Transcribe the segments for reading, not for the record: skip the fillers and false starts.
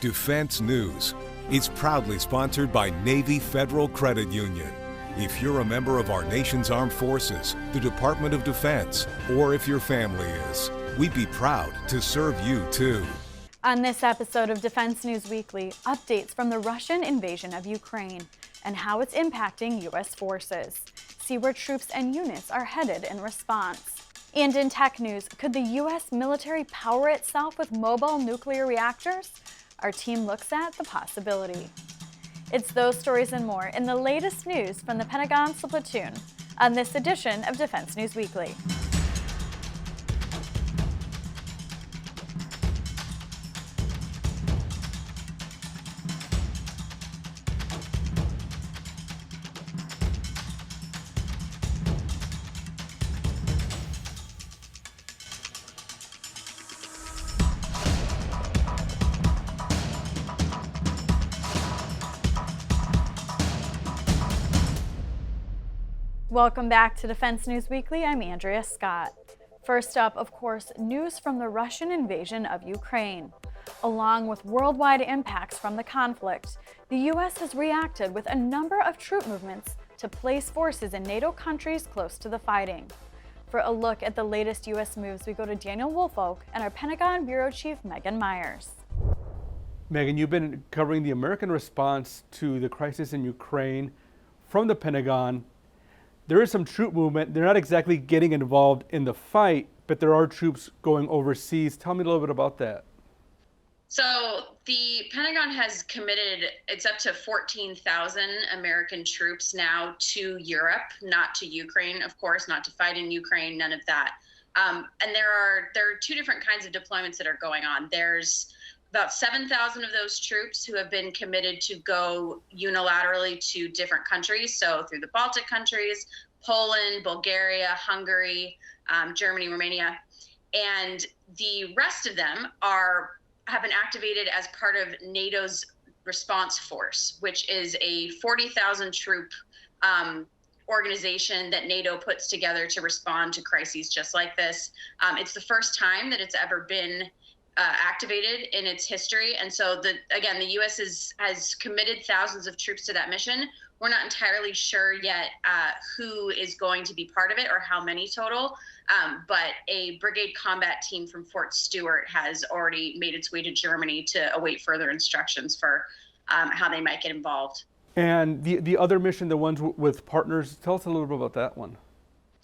Defense News. It's proudly sponsored by Navy Federal Credit Union. If you're a member of our nation's armed forces, the Department of Defense, or if your family is, we'd be proud to serve you too. On this episode of Defense News Weekly, updates from the Russian invasion of Ukraine and how it's impacting U.S. forces. See where troops and units are headed in response. And in tech news, could the U.S. military power itself with mobile nuclear reactors? Our team looks at the possibility. It's those stories and more in the latest news from the Pentagon's platoon on this edition of Defense News Weekly. Welcome back to Defense News Weekly. I'm Andrea Scott. First up, of course, news from the Russian invasion of Ukraine. Along with worldwide impacts from the conflict, the U.S. has reacted with a number of troop movements to place forces in NATO countries close to the fighting. For a look at the latest U.S. moves, we go to Daniel Woolfolk and our Pentagon Bureau Chief Meghann Myers. Meghann, you've been covering the American response to the crisis in Ukraine from the Pentagon. There is some troop movement. They're not exactly getting involved in the fight, but there are troops going overseas. Tell me a little bit about that. So the Pentagon has committed, it's up to 14,000 American troops now to Europe, not to Ukraine, of course, not to fight in Ukraine, none of that. And there are two different kinds of deployments that are going on. There's about 7,000 of those troops who have been committed to go unilaterally to different countries. So through the Baltic countries, Poland, Bulgaria, Hungary, Germany, Romania. And the rest of them have been activated as part of NATO's response force, which is a 40,000 troop organization that NATO puts together to respond to crises just like this. It's the first time that it's ever been activated in its history. And so the U.S. has committed thousands of troops to that mission. We're not entirely sure yet who is going to be part of it or how many total, but a brigade combat team from Fort Stewart has already made its way to Germany to await further instructions for how they might get involved. And the other mission, the ones with partners, tell us a little bit about that one.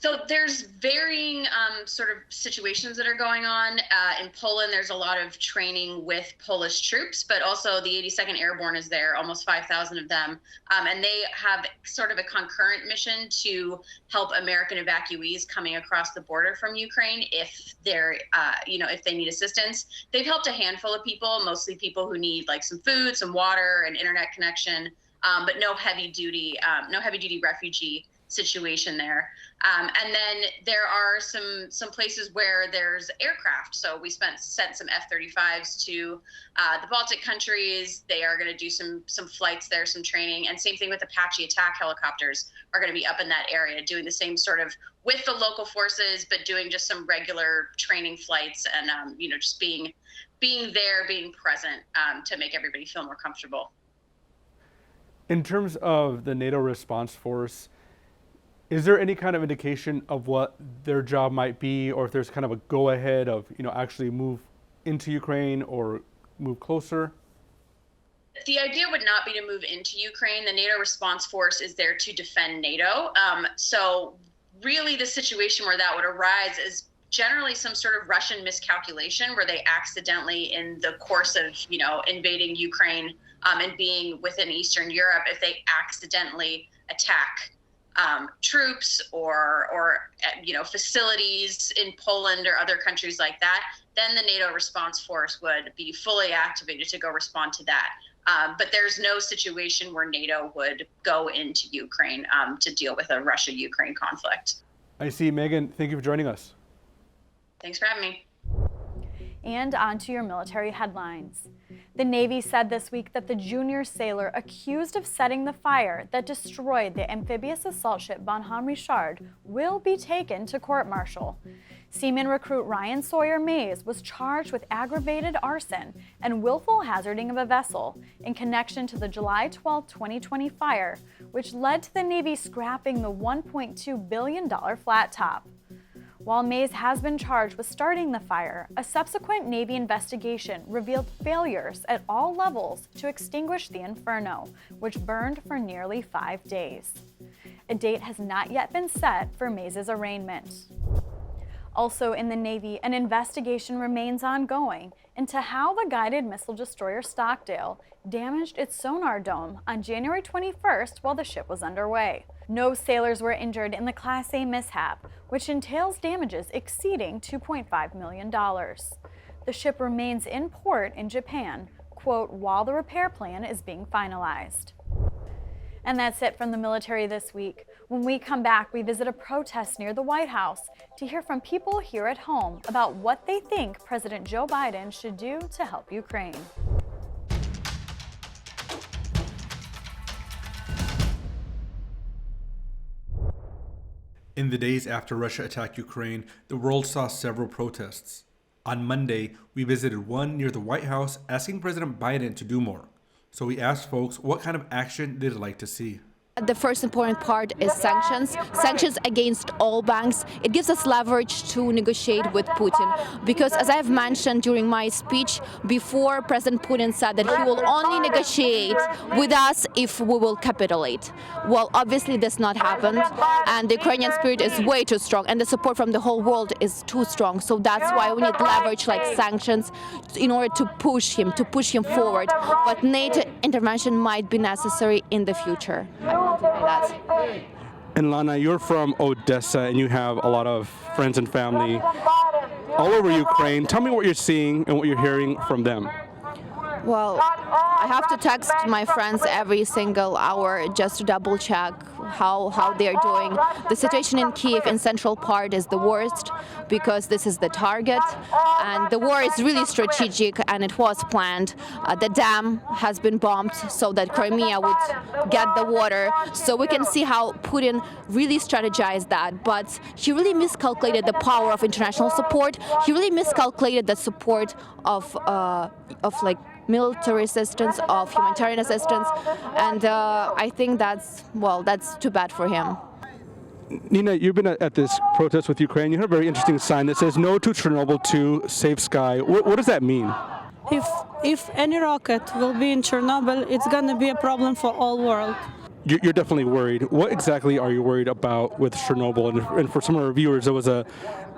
So there's varying sort of situations that are going on. In Poland, there's a lot of training with Polish troops, but also the 82nd Airborne is there, almost 5,000 of them. And they have sort of a concurrent mission to help American evacuees coming across the border from Ukraine if they're, if they need assistance. They've helped a handful of people, mostly people who need like some food, some water, an internet connection, but no heavy duty refugee situation there. And then there are some places where there's aircraft. So we sent some F-35s to the Baltic countries. They are going to do some flights there, some training, and same thing with Apache attack helicopters are going to be up in that area doing the same sort of with the local forces, but doing just some regular training flights and just being there, being present to make everybody feel more comfortable. In terms of the NATO response force, is there any kind of indication of what their job might be, or if there's kind of a go-ahead of, actually move into Ukraine or move closer? The idea would not be to move into Ukraine. The NATO response force is there to defend NATO. So really the situation where that would arise is generally some sort of Russian miscalculation where they accidentally, in the course of, invading Ukraine and being within Eastern Europe, if they accidentally attack troops or facilities in Poland or other countries like that, then the NATO response force would be fully activated to go respond to that. But there's no situation where NATO would go into Ukraine to deal with a Russia-Ukraine conflict. I see. Meghann, thank you for joining us. Thanks for having me. And on to your military headlines. The Navy said this week that the junior sailor accused of setting the fire that destroyed the amphibious assault ship Bonhomme Richard will be taken to court-martial. Seaman recruit Ryan Sawyer Mays was charged with aggravated arson and willful hazarding of a vessel in connection to the July 12, 2020 fire, which led to the Navy scrapping the $1.2 billion flat top. While Mays has been charged with starting the fire, a subsequent Navy investigation revealed failures at all levels to extinguish the inferno, which burned for nearly 5 days. A date has not yet been set for Mays' arraignment. Also in the Navy, an investigation remains ongoing into how the guided missile destroyer Stockdale damaged its sonar dome on January 21st while the ship was underway. No sailors were injured in the Class A mishap, which entails damages exceeding $2.5 million. The ship remains in port in Japan, quote, while the repair plan is being finalized. And that's it from the military this week. When we come back, we visit a protest near the White House to hear from people here at home about what they think President Joe Biden should do to help Ukraine. In the days after Russia attacked Ukraine, the world saw several protests. On Monday, we visited one near the White House asking President Biden to do more. So we asked folks what kind of action they'd like to see. The first important part is sanctions against all banks. It gives us leverage to negotiate with Putin because, as I've mentioned during my speech before, President Putin said that he will only negotiate with us if we will capitulate. Well, obviously this not happened, and the Ukrainian spirit is way too strong, and the support from the whole world is too strong. So that's why we need leverage like sanctions in order to push him forward. But NATO intervention might be necessary in the future. And Lana, you're from Odessa and you have a lot of friends and family all over Ukraine. Tell me what you're seeing and what you're hearing from them. Well, I have to text my friends every single hour just to double check how they're doing. The situation in Kyiv in central part is the worst because this is the target, and the war is really strategic and it was planned. The dam has been bombed so that Crimea would get the water. So we can see how Putin really strategized that, but he really miscalculated the power of international support. He really miscalculated the support of like military assistance, of humanitarian assistance, and I think that's too bad for him. Nina, you've been at this protest with Ukraine. You heard a very interesting sign that says "No to Chernobyl, to Save Sky." What does that mean? If any rocket will be in Chernobyl, it's going to be a problem for all world. You're definitely worried. What exactly are you worried about with Chernobyl? And for some of our viewers, there was a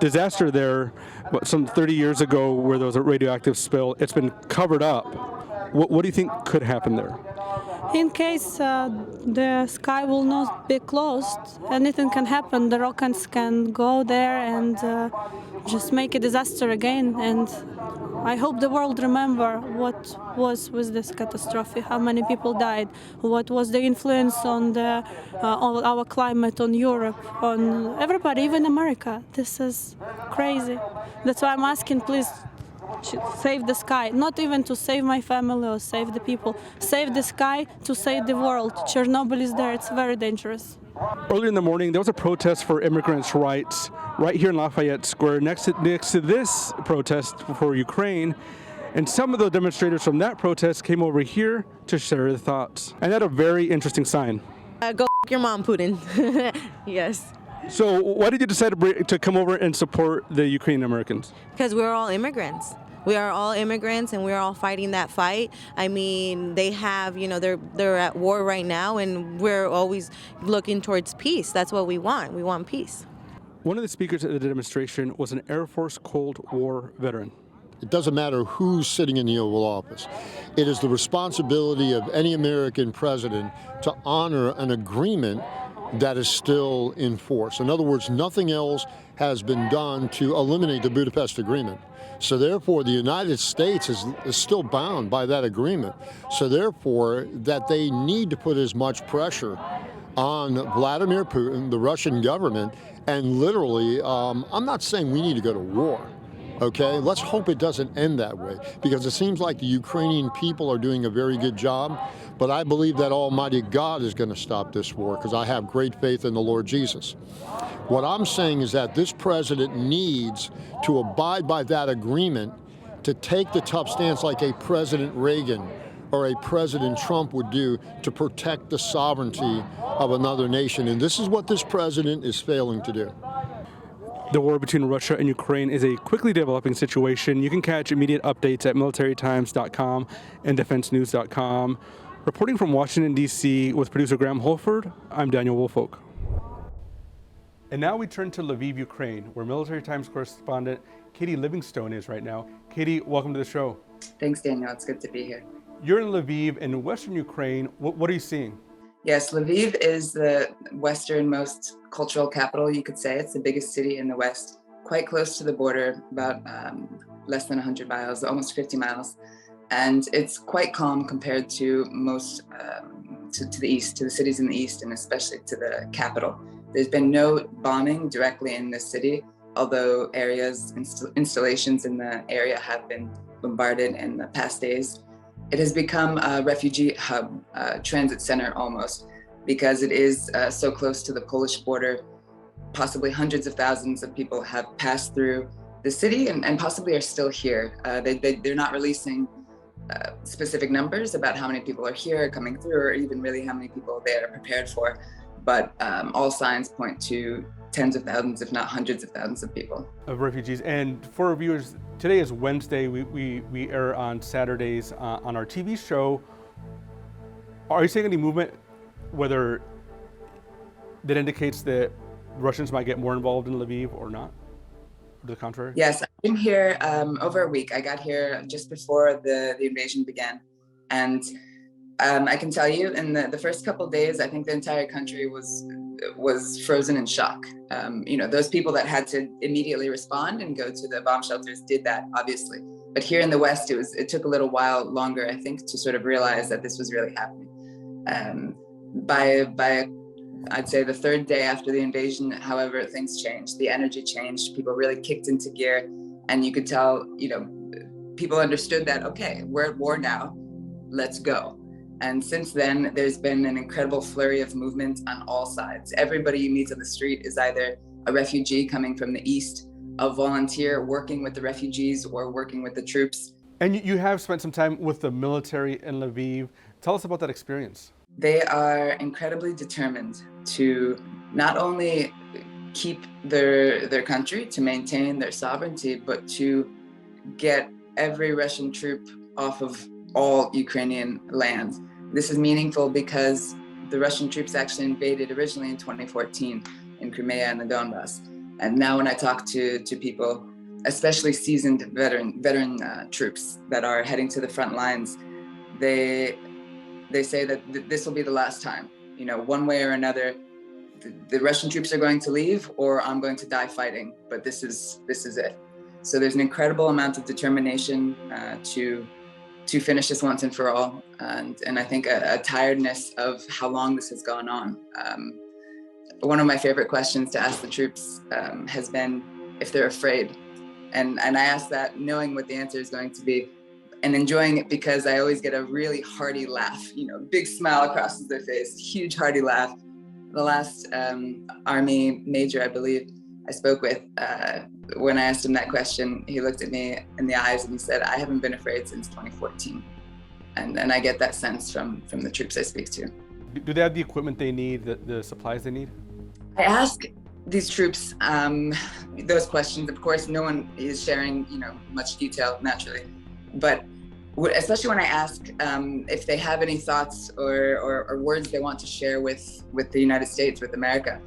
disaster there some 30 years ago where there was a radioactive spill. It's been covered up. What do you think could happen there? In case the sky will not be closed, anything can happen. The rockets can go there and just make a disaster again. And I hope the world remember what was with this catastrophe, how many people died, what was the influence on our climate, on Europe, on everybody, even America. This is crazy. That's why I'm asking, please, save the sky. Not even to save my family or save the people. Save the sky to save the world. Chernobyl is there. It's very dangerous. Earlier in the morning, there was a protest for immigrants' rights right here in Lafayette Square, next to this protest for Ukraine. And some of the demonstrators from that protest came over here to share their thoughts. And that a very interesting sign. Go f*** your mom, Putin. Yes. So why did you decide to come over and support the Ukrainian Americans? Because we're all immigrants. We are all immigrants, and we're all fighting that fight. I mean, they have, they're at war right now, and we're always looking towards peace. That's what we want. We want peace. One of the speakers at the demonstration was an Air Force Cold War veteran. It doesn't matter who's sitting in the Oval Office. It is the responsibility of any American president to honor an agreement that is still in force. In other words, nothing else has been done to eliminate the Budapest Agreement. So therefore, the United States is still bound by that agreement. So therefore, that they need to put as much pressure on Vladimir Putin, the Russian government, and literally, I'm not saying we need to go to war. Okay, let's hope it doesn't end that way, because it seems like the Ukrainian people are doing a very good job, but I believe that Almighty God is going to stop this war, because I have great faith in the Lord Jesus. What I'm saying is that this president needs to abide by that agreement, to take the tough stance like a President Reagan or a President Trump would do to protect the sovereignty of another nation. And this is what this president is failing to do. The war between Russia and Ukraine is a quickly developing situation. You can catch immediate updates at militarytimes.com and defensenews.com. Reporting from Washington, D.C. with producer Graham Holford, I'm Daniel Woolfolk. And now we turn to Lviv, Ukraine, where Military Times correspondent Katie Livingstone is right now. Katie, welcome to the show. Thanks, Daniel. It's good to be here. You're in Lviv in western Ukraine. What are you seeing? Yes, Lviv is the westernmost cultural capital, you could say. It's the biggest city in the west, quite close to the border, about less than 100 miles, almost 50 miles. And it's quite calm compared to most, to the east, to the cities in the east, and especially to the capital. There's been no bombing directly in the city, although installations in the area have been bombarded in the past days. It has become a refugee hub, a transit center almost, because it is so close to the Polish border. Possibly hundreds of thousands of people have passed through the city and possibly are still here. They're not releasing specific numbers about how many people are here coming through, or even really how many people they are prepared for. But all signs point to tens of thousands, if not hundreds of thousands of people. Of refugees. And for our viewers, today is Wednesday. We air on Saturdays on our TV show. Are you seeing any movement, whether that indicates that Russians might get more involved in Lviv or not? Or to the contrary? Yes, I've been here over a week. I got here just before the invasion began. And I can tell you, in the first couple of days, I think the entire country was frozen in shock. Those people that had to immediately respond and go to the bomb shelters did that, obviously. But here in the West, it took a little while longer, I think, to sort of realize that this was really happening. By I'd say the third day after the invasion, however, things changed. The energy changed. People really kicked into gear, and you could tell, people understood that, okay, we're at war now, let's go. And since then, there's been an incredible flurry of movement on all sides. Everybody you meet on the street is either a refugee coming from the east, a volunteer working with the refugees, or working with the troops. And you have spent some time with the military in Lviv. Tell us about that experience. They are incredibly determined to not only keep their country, to maintain their sovereignty, but to get every Russian troop off of all Ukrainian land. This is meaningful because the Russian troops actually invaded originally in 2014 in Crimea and the Donbass. And now when I talk to people, especially seasoned veteran troops that are heading to the front lines, they say that this will be the last time. One way or another, the Russian troops are going to leave, or I'm going to die fighting. But this is it. So there's an incredible amount of determination to finish this once and for all, and I think a tiredness of how long this has gone on. One of my favorite questions to ask the troops has been if they're afraid, and I ask that knowing what the answer is going to be, and enjoying it because I always get a really hearty laugh, big smile crosses their face, huge hearty laugh. The last Army major, I believe, I spoke with, when I asked him that question, he looked at me in the eyes and he said, I haven't been afraid since 2014. And I get that sense from the troops I speak to. Do they have the equipment they need, the supplies they need? I ask these troops those questions. Of course, no one is sharing, much detail naturally. But especially when I ask if they have any thoughts or words they want to share with the United States, with America,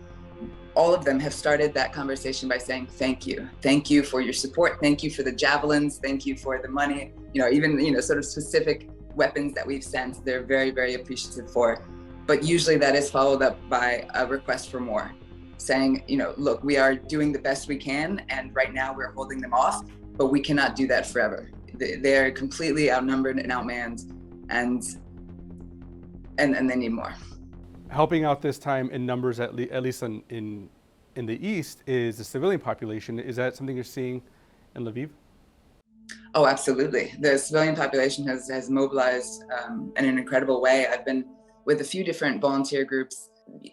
all of them have started that conversation by saying, thank you. Thank you for your support. Thank you for the javelins. Thank you for the money. Even, sort of specific weapons that we've sent, they're very, very appreciative for. But usually that is followed up by a request for more, saying, look, we are doing the best we can. And right now we're holding them off, but we cannot do that forever. They are completely outnumbered and outmanned, and they need more. Helping out this time in numbers, at least in the east, is the civilian population. Is that something you're seeing in Lviv? Oh, absolutely. The civilian population has mobilized in an incredible way. I've been with a few different volunteer groups.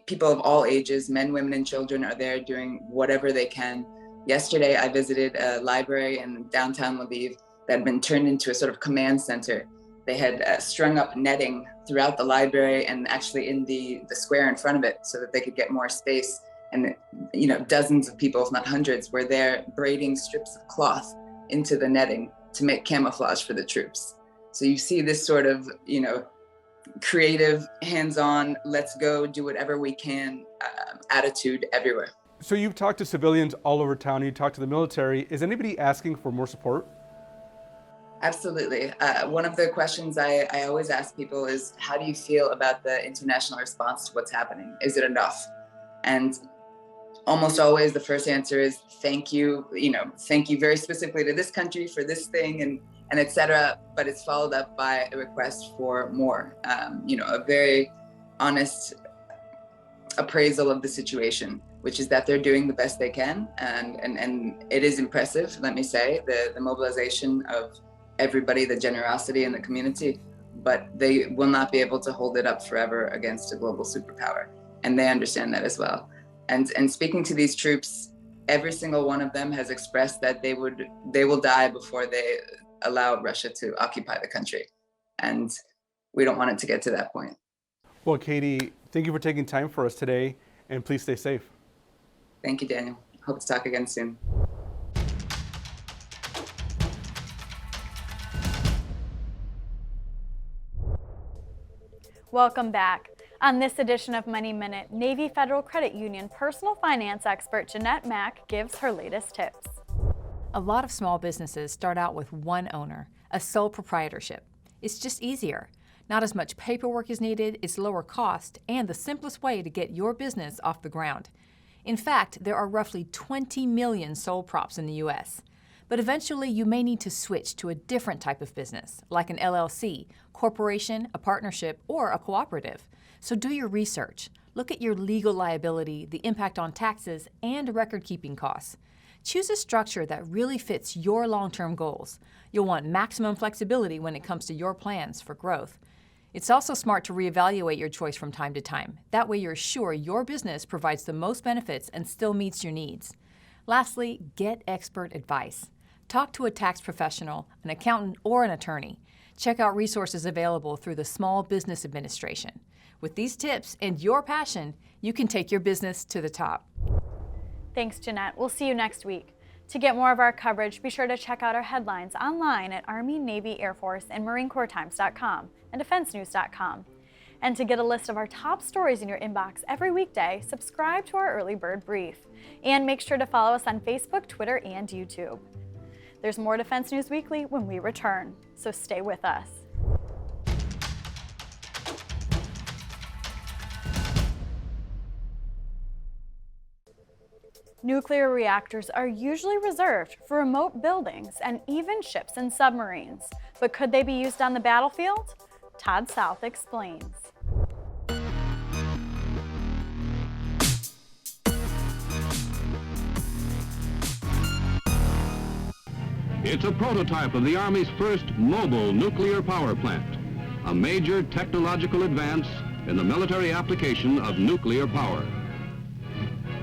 People of all ages, men, women, and children are there doing whatever they can. Yesterday, I visited a library in downtown Lviv that had been turned into a sort of command center. They had strung up netting throughout the library and actually in the square in front of it so that they could get more space. And dozens of people, if not hundreds, were there braiding strips of cloth into the netting to make camouflage for the troops. So you see this sort of, creative, hands-on, let's go do whatever we can attitude everywhere. So you've talked to civilians all over town, you talked to the military. Is anybody asking for more support? Absolutely. One of the questions I always ask people is, how do you feel about the international response to what's happening? Is it enough? And almost always the first answer is thank you, thank you very specifically to this country for this thing and et cetera, but it's followed up by a request for more, a very honest appraisal of the situation, which is that they're doing the best they can. And it is impressive, let me say, the mobilization of everybody, the generosity in the community, but they will not be able to hold it up forever against a global superpower. And they understand that as well. And speaking to these troops, every single one of them has expressed that they will die before they allow Russia to occupy the country. And we don't want it to get to that point. Well, Katie, thank you for taking time for us today, and please stay safe. Thank you, Daniel. Hope to talk again soon. Welcome back. On this edition of Money Minute, Navy Federal Credit Union personal finance expert Jeanette Mack gives her latest tips. A lot of small businesses start out with one owner, a sole proprietorship. It's just easier. Not as much paperwork is needed, it's lower cost, and the simplest way to get your business off the ground. In fact, there are roughly 20 million sole props in the U.S. But eventually you may need to switch to a different type of business, like an LLC, corporation, a partnership, or a cooperative. So do your research. Look at your legal liability, the impact on taxes, and record-keeping costs. Choose a structure that really fits your long-term goals. You'll want maximum flexibility when it comes to your plans for growth. It's also smart to reevaluate your choice from time to time. That way you're sure your business provides the most benefits and still meets your needs. Lastly, get expert advice. Talk to a tax professional, an accountant, or an attorney. Check out resources available through the Small Business Administration. With these tips and your passion, you can take your business to the top. Thanks, Jeanette. We'll see you next week. To get more of our coverage, be sure to check out our headlines online at Army, Navy, Air Force, and MarineCorpsTimes.com and DefenseNews.com. And to get a list of our top stories in your inbox every weekday, subscribe to our Early Bird Brief. And make sure to follow us on Facebook, Twitter, and YouTube. There's more Defense News Weekly when we return, so stay with us. Nuclear reactors are usually reserved for remote buildings and even ships and submarines. But could they be used on the battlefield? Todd South explains. It's a prototype of the Army's first mobile nuclear power plant, a major technological advance in the military application of nuclear power.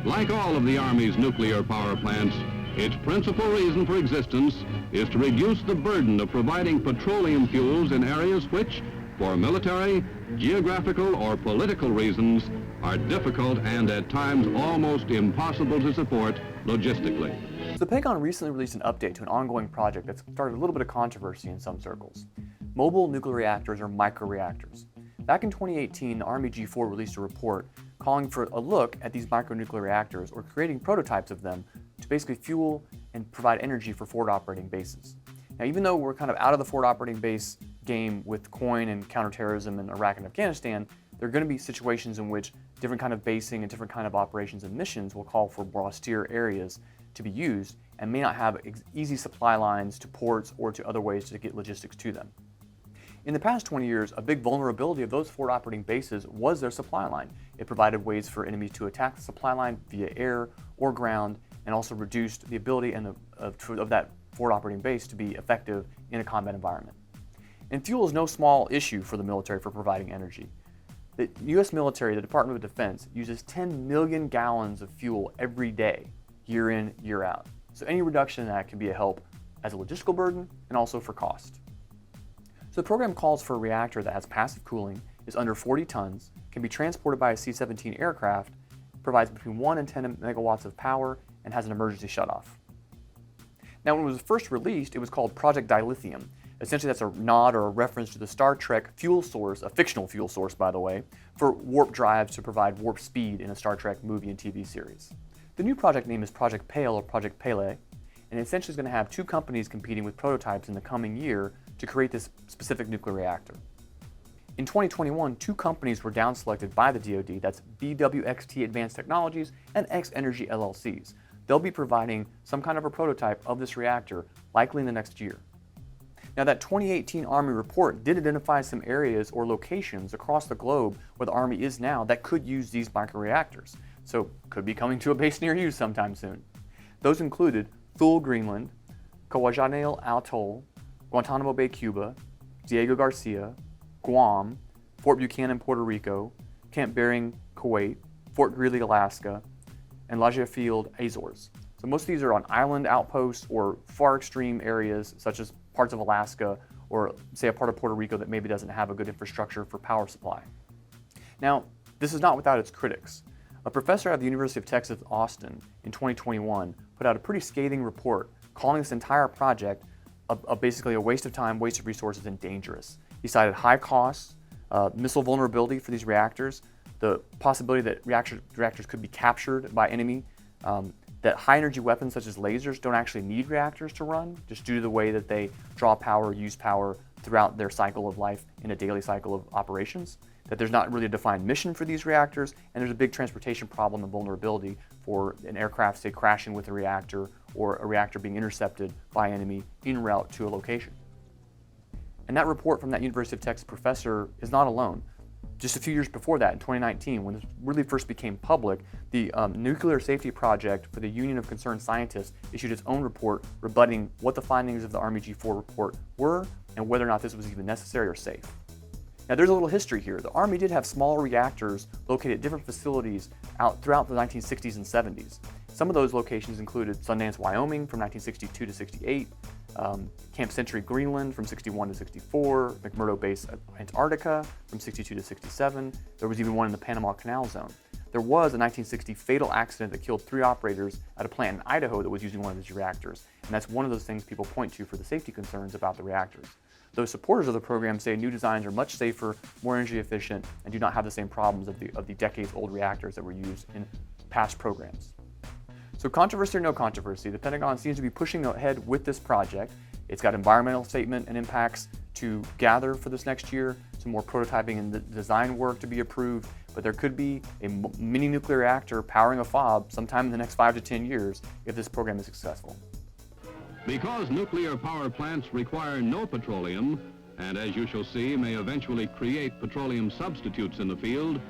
Like all of the Army's nuclear power plants, its principal reason for existence is to reduce the burden of providing petroleum fuels in areas which, for military, geographical, or political reasons, are difficult and at times almost impossible to support logistically. The Pentagon recently released an update to an ongoing project that's started a little bit of controversy in some circles. Mobile nuclear reactors or microreactors. Back in 2018, the Army G4 released a report calling for a look at these micronuclear reactors or creating prototypes of them to basically fuel and provide energy for forward operating bases. Now, even though we're kind of out of the forward operating base game with COIN and counterterrorism in Iraq and Afghanistan, there are going to be situations in which different kind of basing and different kind of operations and missions will call for more austere areas to be used and may not have easy supply lines to ports or to other ways to get logistics to them. In the past 20 years, a big vulnerability of those forward operating bases was their supply line. It provided ways for enemies to attack the supply line via air or ground, and also reduced the ability of that forward operating base to be effective in a combat environment. And fuel is no small issue for the military for providing energy. The U.S. military, the Department of Defense, uses 10 million gallons of fuel every day, year in, year out. So any reduction in that can be a help as a logistical burden and also for cost. So the program calls for a reactor that has passive cooling, is under 40 tons, can be transported by a C-17 aircraft, provides between 1 and 10 megawatts of power, and has an emergency shutoff. Now, when it was first released, it was called Project Dilithium. Essentially, that's a nod or a reference to the Star Trek fuel source, a fictional fuel source, by the way, for warp drives to provide warp speed in a Star Trek movie and TV series. The new project name is Project Pale or Project Pele, and essentially is going to have 2 companies competing with prototypes in the coming year to create this specific nuclear reactor. In 2021, 2 companies were down selected by the DoD, that's BWXT Advanced Technologies and X Energy LLCs. They'll be providing some kind of a prototype of this reactor, likely in the next year. Now, that 2018 Army report did identify some areas or locations across the globe where the Army is now that could use these microreactors, so could be coming to a base near you sometime soon. Those included Thule, Greenland, Kwajalein Atoll, Guantanamo Bay, Cuba, Diego Garcia, Guam, Fort Buchanan, Puerto Rico, Camp Bering, Kuwait, Fort Greely, Alaska, and Laje Field, Azores. So most of these are on island outposts or far extreme areas such as parts of Alaska or say a part of Puerto Rico that maybe doesn't have a good infrastructure for power supply. Now, this is not without its critics. A professor at the University of Texas, Austin in 2021 put out a pretty scathing report calling this entire project basically a waste of time, waste of resources, and dangerous. He cited high costs, missile vulnerability for these reactors, the possibility that reactors could be captured by enemy, that high energy weapons such as lasers don't actually need reactors to run, just due to the way that they draw power, use power throughout their cycle of life in a daily cycle of operations, that there's not really a defined mission for these reactors, and there's a big transportation problem and vulnerability for an aircraft, say, crashing with a reactor or a reactor being intercepted by enemy en route to a location. And that report from that University of Texas professor is not alone. Just a few years before that, in 2019, when this really first became public, the Nuclear Safety Project for the Union of Concerned Scientists issued its own report rebutting what the findings of the Army G4 report were and whether or not this was even necessary or safe. Now, there's a little history here. The Army did have smaller reactors located at different facilities out throughout the 1960s and 70s. Some of those locations included Sundance, Wyoming from 1962 to 68, Camp Century, Greenland from 61 to 64, McMurdo Base, Antarctica from 62 to 67. There was even one in the Panama Canal Zone. There was a 1960 fatal accident that killed 3 operators at a plant in Idaho that was using one of these reactors. And that's one of those things people point to for the safety concerns about the reactors. Those supporters of the program say new designs are much safer, more energy efficient, and do not have the same problems of the decades-old reactors that were used in past programs. So controversy or no controversy, the Pentagon seems to be pushing ahead with this project. It's got environmental statement and impacts to gather for this next year, some more prototyping and design work to be approved, but there could be a mini nuclear reactor powering a FOB sometime in the next 5 to 10 years if this program is successful. Because nuclear power plants require no petroleum, and as you shall see, may eventually create petroleum substitutes in the field,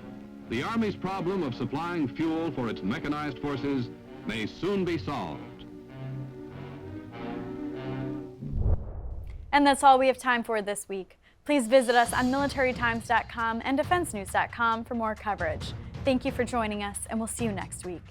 the Army's problem of supplying fuel for its mechanized forces may soon be solved. And that's all we have time for this week. Please visit us on militarytimes.com and defensenews.com for more coverage. Thank you for joining us, and we'll see you next week.